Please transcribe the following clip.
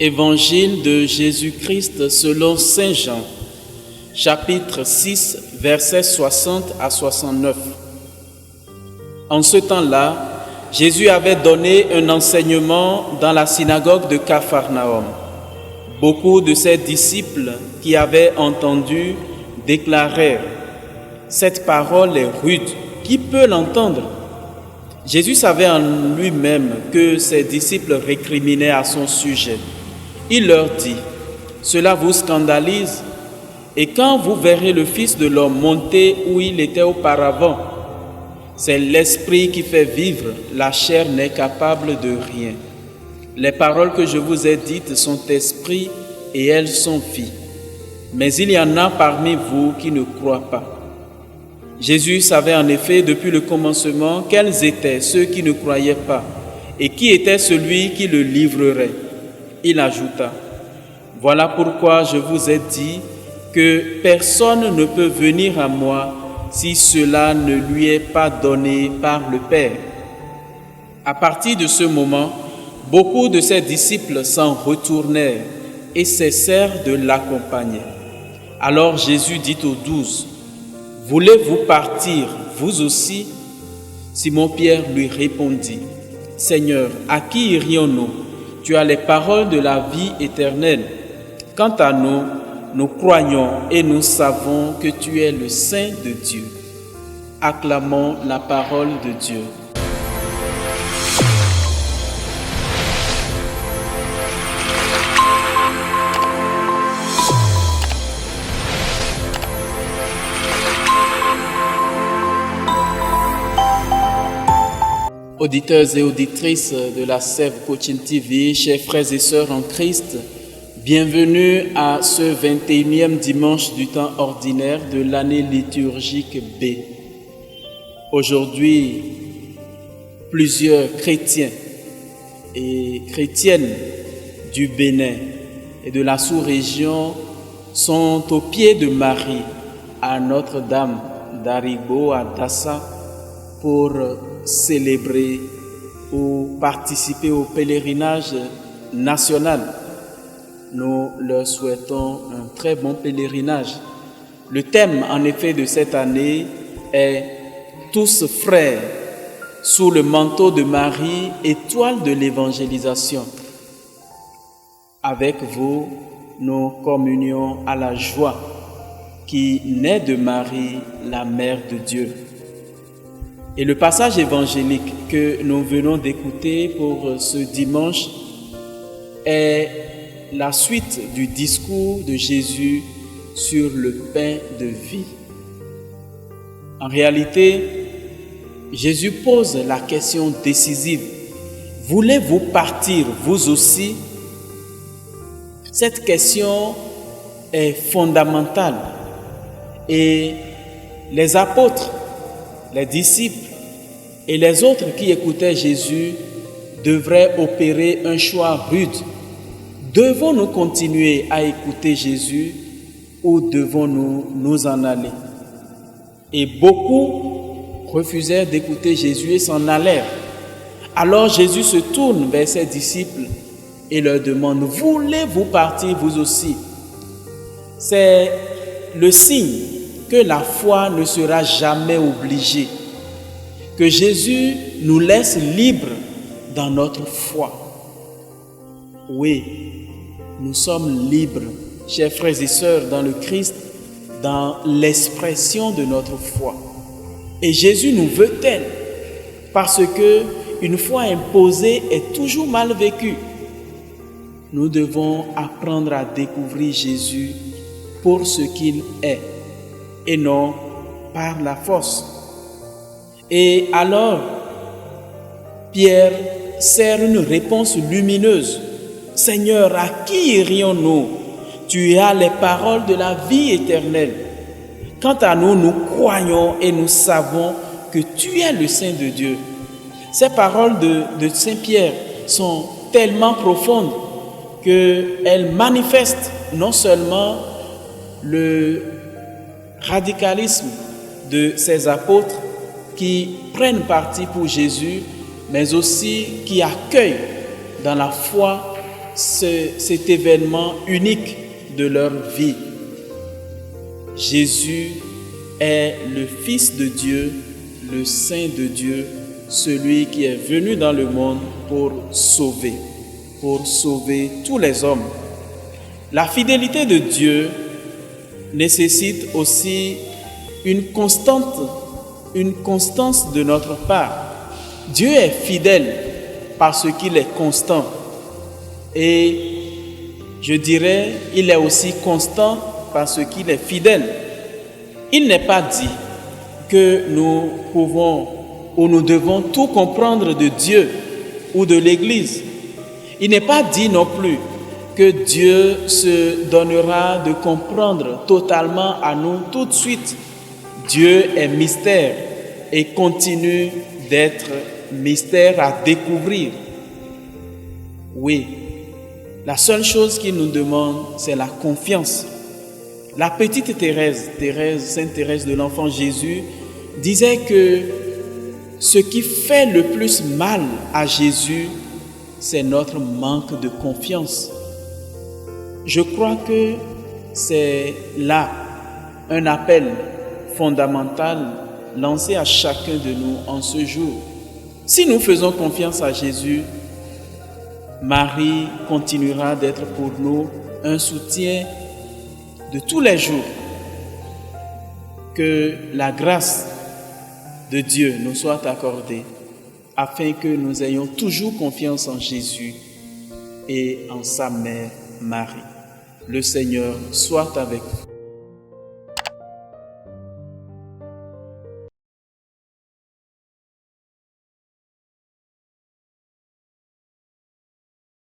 Évangile de Jésus-Christ selon Saint Jean, chapitre 6, versets 60 à 69. En ce temps-là, Jésus avait donné un enseignement dans la synagogue de Capharnaüm. Beaucoup de ses disciples qui avaient entendu déclarèrent « Cette parole est rude, qui peut l'entendre ?» Jésus savait en lui-même que ses disciples récriminaient à son sujet. Il leur dit, « Cela vous scandalise, et quand vous verrez le Fils de l'homme monter où il était auparavant, c'est l'Esprit qui fait vivre, la chair n'est capable de rien. Les paroles que je vous ai dites sont esprit et elles sont vie. Mais il y en a parmi vous qui ne croient pas. » Jésus savait en effet depuis le commencement quels étaient ceux qui ne croyaient pas et qui était celui qui le livrerait. Il ajouta, « Voilà pourquoi je vous ai dit que personne ne peut venir à moi si cela ne lui est pas donné par le Père. » À partir de ce moment, beaucoup de ses disciples s'en retournèrent et cessèrent de l'accompagner. Alors Jésus dit aux 12, « Voulez-vous partir, vous aussi ?» Simon-Pierre lui répondit, « Seigneur, à qui irions-nous? Tu as les paroles de la vie éternelle. Quant à nous, nous croyons et nous savons que tu es le Saint de Dieu. » Acclamons la parole de Dieu. Auditeurs et auditrices de la Sève Coaching TV, chers frères et sœurs en Christ, bienvenue à ce 21e dimanche du temps ordinaire de l'année liturgique B. Aujourd'hui, plusieurs chrétiens et chrétiennes du Bénin et de la sous-région sont au pied de Marie à Notre-Dame d'Aribo à Dassa pour célébrer ou participer au pèlerinage national. Nous leur souhaitons un très bon pèlerinage. Le thème en effet de cette année est « Tous frères sous le manteau de Marie, étoile de l'évangélisation ». Avec vous, nous communions à la joie qui naît de Marie, la Mère de Dieu. Et le passage évangélique que nous venons d'écouter pour ce dimanche est la suite du discours de Jésus sur le pain de vie. En réalité, Jésus pose la question décisive. Voulez-vous partir vous aussi? Cette question est fondamentale et les apôtres, les disciples et les autres qui écoutaient Jésus devraient opérer un choix rude. Devons-nous continuer à écouter Jésus ou devons-nous nous en aller? Et beaucoup refusèrent d'écouter Jésus et s'en allèrent. Alors Jésus se tourne vers ses disciples et leur demande, « Voulez-vous partir vous aussi ?» C'est le signe que la foi ne sera jamais obligée, que Jésus nous laisse libres dans notre foi. Oui, nous sommes libres, chers frères et sœurs, dans le Christ, dans l'expression de notre foi. Et Jésus nous veut tel, parce que une foi imposée est toujours mal vécue. Nous devons apprendre à découvrir Jésus pour ce qu'il est, et non par la force. Et alors, Pierre sert une réponse lumineuse. « Seigneur, à qui irions-nous? Tu as les paroles de la vie éternelle. Quant à nous, nous croyons et nous savons que tu es le Saint de Dieu. » Ces paroles de Saint Pierre sont tellement profondes qu'elles manifestent non seulement le radicalisme de ces apôtres qui prennent parti pour Jésus, mais aussi qui accueillent dans la foi cet événement unique de leur vie. Jésus est le Fils de Dieu, le Saint de Dieu, celui qui est venu dans le monde pour sauver tous les hommes. La fidélité de Dieu nécessite aussi une constance de notre part. Dieu est fidèle parce qu'il est constant. Et je dirais, il est aussi constant parce qu'il est fidèle. Il n'est pas dit que nous pouvons ou nous devons tout comprendre de Dieu ou de l'Église. Il n'est pas dit non plus que Dieu se donnera de comprendre totalement à nous tout de suite. Dieu est mystère et continue d'être mystère à découvrir. Oui, la seule chose qu'il nous demande, c'est la confiance. La petite Thérèse, Sainte Thérèse de l'Enfant Jésus, disait que ce qui fait le plus mal à Jésus, c'est notre manque de confiance. Je crois que c'est là un appel fondamental lancé à chacun de nous en ce jour. Si nous faisons confiance à Jésus, Marie continuera d'être pour nous un soutien de tous les jours. Que la grâce de Dieu nous soit accordée afin que nous ayons toujours confiance en Jésus et en sa mère Marie. Le Seigneur soit avec vous.